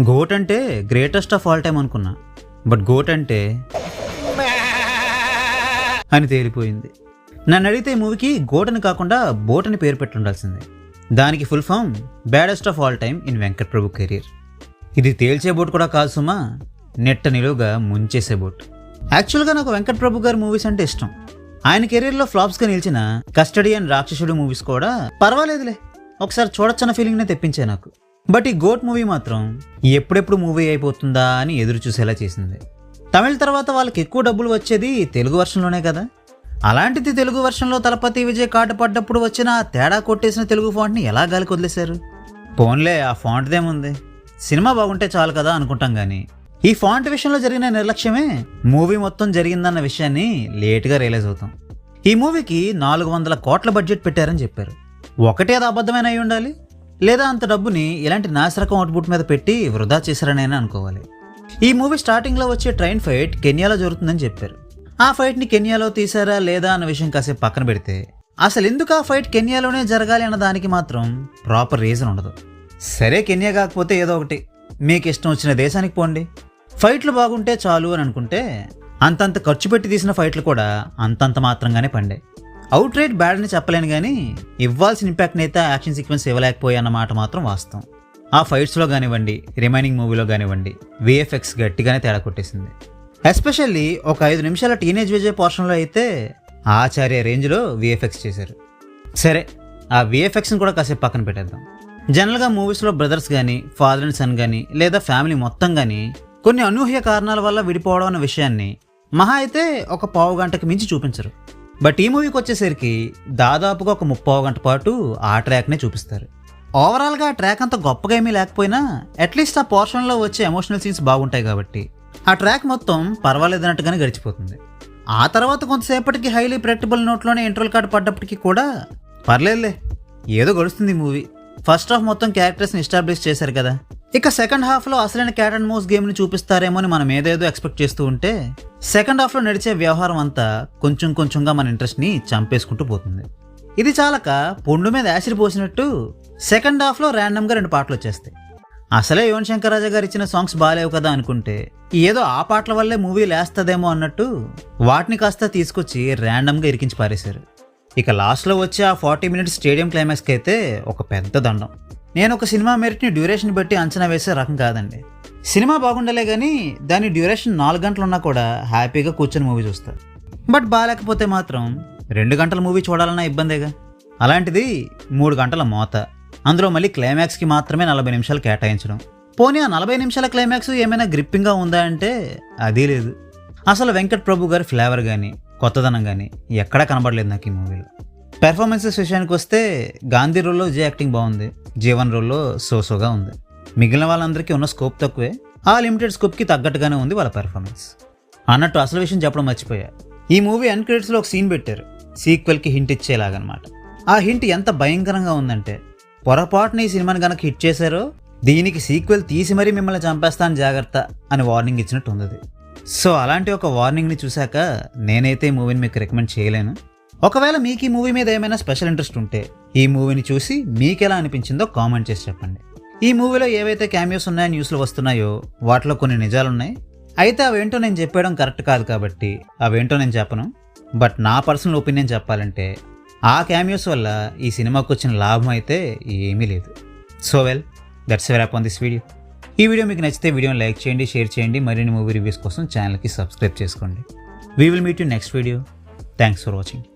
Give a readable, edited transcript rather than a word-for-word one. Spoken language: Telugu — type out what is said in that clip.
గోట్ అంటే గ్రేటెస్ట్ ఆఫ్ ఆల్ టైమ్ అనుకున్నా, బట్ గోట్ అంటే అని తేలిపోయింది. నన్ను అడిగితే ఈ మూవీకి గోట్ అని కాకుండా బోట్ అని పేరు పెట్టుండాల్సిందే. దానికి full form baddest of all time in Venkat Prabhu career. ఇది తేల్చే బోట్ కూడా కాదు సుమా, నెట్ట నిలువుగా ముంచేసే బోట్. యాక్చువల్గా నాకు వెంకట్ ప్రభు గారి మూవీస్ అంటే ఇష్టం. ఆయన కెరీర్లో ఫ్లాప్స్గా నిలిచిన కస్టడీ అండ్ రాక్షసుడు మూవీస్ కూడా పర్వాలేదులే, ఒకసారి చూడొచ్చన్న ఫీలింగ్నే తెప్పించే నాకు. బట్ ఈ గోట్ మూవీ మాత్రం ఎప్పుడెప్పుడు మూవీ అయిపోతుందా అని ఎదురు చూసేలా చేసింది. తమిళ తర్వాత వాళ్ళకి ఎక్కువ డబ్బులు వచ్చేది తెలుగు వర్షన్లోనే కదా. అలాంటిది తెలుగు వర్షన్లో తలపతి విజయ్ కార్డు పడ్డప్పుడు వచ్చిన ఆ తేడా కొట్టేసిన తెలుగు ఫాంట్ని ఎలా గాలికి వదిలేశారు? పోన్లే, ఆ ఫాంట్దేముంది, సినిమా బాగుంటే చాలు కదా అనుకుంటాం. కానీ ఈ ఫాంట్ విషయంలో జరిగిన నిర్లక్ష్యమే మూవీ మొత్తం జరిగిందన్న విషయాన్ని లేట్గా రియలైజ్ అవుతాం. ఈ మూవీకి 400 కోట్ల బడ్జెట్ పెట్టారని చెప్పారు. ఒకటి అది అబద్ధమైన అయి ఉండాలి, లేదా అంత డబ్బుని ఇలాంటి నాసిరకం అవుట్పుట్ మీద పెట్టి వృధా చేశారనైనా అనుకోవాలి. ఈ మూవీ స్టార్టింగ్లో వచ్చే ట్రైన్ ఫైట్ కెన్యాలో జరుగుతుందని చెప్పారు. ఆ ఫైట్ని కెన్యాలో తీసారా లేదా అన్న విషయం కాసేపు పక్కన పెడితే, అసలు ఎందుకు ఆ ఫైట్ కెన్యాలోనే జరగాలి అన్న దానికి మాత్రం ప్రాపర్ రీజన్ ఉండదు. సరే, కెన్యా కాకపోతే ఏదో ఒకటి, మీకు ఇష్టం వచ్చిన దేశానికి పోండి, ఫైట్లు బాగుంటే చాలు అని అనుకుంటే అంతంత ఖర్చు పెట్టి తీసిన ఫైట్లు కూడా అంతంత మాత్రంగానే పండాయి. అవుట్ రైట్ బ్యాడ్ అని చెప్పలేను, కానీ ఇవ్వాల్సిన ఇంపాక్ట్ని అయితే యాక్షన్ సీక్వెన్స్ ఇవ్వలేకపోయా అన్నమాట మాత్రం వాస్తవం. ఆ ఫైట్స్లో కానివ్వండి, రిమైనింగ్ మూవీలో కానివ్వండి, విఎఫ్ఎక్స్ గట్టిగానే తేడా కొట్టేసింది. ఎస్పెషల్లీ ఒక 5 నిమిషాల టీనేజ్ విజయ్ పోర్షన్లో అయితే ఆచార్య రేంజ్లో విఎఫ్ఎక్స్ చేశారు. సరే, ఆ విఎఫ్ఎక్స్ని కూడా కాసేపు పక్కన పెట్టేద్దాం. జనరల్గా మూవీస్లో బ్రదర్స్ కానీ, ఫాదర్ అండ్ సన్ కానీ, లేదా ఫ్యామిలీ మొత్తం కానీ కొన్ని అనూహ్య కారణాల వల్ల విడిపోవడం అన్న విషయాన్ని మహా అయితే ఒక పావు గంటకి మించి చూపించరు. బట్ ఈ మూవీకి వచ్చేసరికి దాదాపుగా ఒక 30 గంట పాటు ఆ ట్రాక్నే చూపిస్తారు. ఓవరాల్గా ఆ ట్రాక్ అంత గొప్పగా ఏమీ లేకపోయినా అట్లీస్ట్ ఆ పోర్షన్లో వచ్చే ఎమోషనల్ సీన్స్ బాగుంటాయి కాబట్టి ఆ ట్రాక్ మొత్తం పర్వాలేదన్నట్టుగానే గడిచిపోతుంది. ఆ తర్వాత కొంతసేపటికి హైలీ ప్రెడిక్టబుల్ నోట్లోనే ఇంటర్వల్ కార్డ్ పడ్డప్పటికీ కూడా పర్లేదులే, ఏదో గడుస్తుంది మూవీ. ఫస్ట్ హాఫ్ మొత్తం క్యారెక్టర్స్ని ఎస్టాబ్లిష్ చేశారు కదా, ఇక సెకండ్ హాఫ్లో అసలైన క్యాట్ అండ్ మౌస్ గేమ్ని చూపిస్తారేమో అని మనం ఏదేదో ఎక్స్పెక్ట్ చేస్తూ ఉంటే సెకండ్ హాఫ్లో నడిచే వ్యవహారం అంతా కొంచెం కొంచెంగా మన ఇంట్రెస్ట్ని చంపేసుకుంటూ పోతుంది. ఇది చాలక పొండు మీద యాసిడ్ పోసినట్టు సెకండ్ హాఫ్లో ర్యాండమ్గా 2 పాటలు వచ్చేస్తాయి. అసలే యువన్ శంకర్ రాజా గారు ఇచ్చిన సాంగ్స్ బాగాలేవు కదా అనుకుంటే ఏదో ఆ పాటల వల్లే మూవీ లేస్తుందేమో అన్నట్టు వాటిని కాస్త తీసుకొచ్చి ర్యాండమ్గా ఇరికించి పారేశారు. ఇక లాస్ట్లో వచ్చే ఆ 40 మినిట్స్ స్టేడియం క్లైమాక్స్కి అయితే ఒక పెద్ద దండం. నేను ఒక సినిమా మెరిట్ని డ్యూరేషన్ బట్టి అంచనా వేసే రకం కాదండి. సినిమా బాగుండలే కానీ దాని డ్యూరేషన్ 4 గంటలు ఉన్నా కూడా హ్యాపీగా కూర్చొని మూవీ చూస్తారు. బట్ బాగాలేకపోతే మాత్రం 2 గంటల మూవీ చూడాలన్నా ఇబ్బందేగా. అలాంటిది 3 గంటల మోత, అందులో మళ్ళీ క్లైమాక్స్కి మాత్రమే 40 నిమిషాలు కేటాయించడం. పోనీ ఆ 40 నిమిషాల క్లైమాక్స్ ఏమైనా గ్రిప్పింగ్గా ఉందా అంటే అదీ లేదు. అసలు వెంకట్ ప్రభు గారి ఫ్లేవర్ కానీ కొత్తదనం కానీ ఎక్కడా కనబడలేదు నాకు ఈ మూవీలో. పెర్ఫార్మెన్సెస్ విషయానికి వస్తే గాంధీ రోల్లో విజయ్ యాక్టింగ్ బాగుంది, జీవన్ రోల్లో సోసోగా ఉంది. మిగిలిన వాళ్ళందరికీ ఉన్న స్కోప్ తక్కువే, ఆ లిమిటెడ్ స్కోప్కి తగ్గట్టుగానే ఉంది వాళ్ళ పెర్ఫార్మెన్స్. అన్నట్టు అసలు విషయం చెప్పడం మర్చిపోయా, ఈ మూవీ ఎండ్ క్రెడిట్స్లో ఒక సీన్ పెట్టారు సీక్వెల్కి హింట్ ఇచ్చేలాగనమాట. ఆ హింట్ ఎంత భయంకరంగా ఉందంటే, పొరపాటున ఈ సినిమాని కనుక హిట్ చేశారో దీనికి సీక్వెల్ తీసి మరీ మిమ్మల్ని చంపేస్తాను జాగ్రత్త అని వార్నింగ్ ఇచ్చినట్టు ఉంది. సో అలాంటి ఒక వార్నింగ్ని చూశాక నేనైతే ఈ మూవీని మీకు రికమెండ్ చేయలేను. ఒకవేళ మీకు ఈ మూవీ మీద ఏమైనా స్పెషల్ ఇంట్రెస్ట్ ఉంటే ఈ మూవీని చూసి మీకు ఎలా అనిపించిందో కామెంట్ చేసి చెప్పండి. ఈ మూవీలో ఏవైతే క్యామియోస్ ఉన్నాయో న్యూస్లో వస్తున్నాయో వాటిలో కొన్ని నిజాలున్నాయి. అయితే అవేంటో నేను చెప్పడం కరెక్ట్ కాదు కాబట్టి అవేంటో నేను చెప్పను. బట్ నా పర్సనల్ ఒపీనియన్ చెప్పాలంటే ఆ క్యామియోస్ వల్ల ఈ సినిమాకు వచ్చిన లాభం అయితే ఏమీ లేదు. So well, that's a wrap on this video. ఈ వీడియో మీకు నచ్చితే వీడియోని లైక్ చేయండి, షేర్ చేయండి. మరిన్ని మూవీ రివ్యూస్ కోసం ఛానల్కి సబ్స్క్రైబ్ చేసుకోండి. We will meet you next video. Thanks for watching.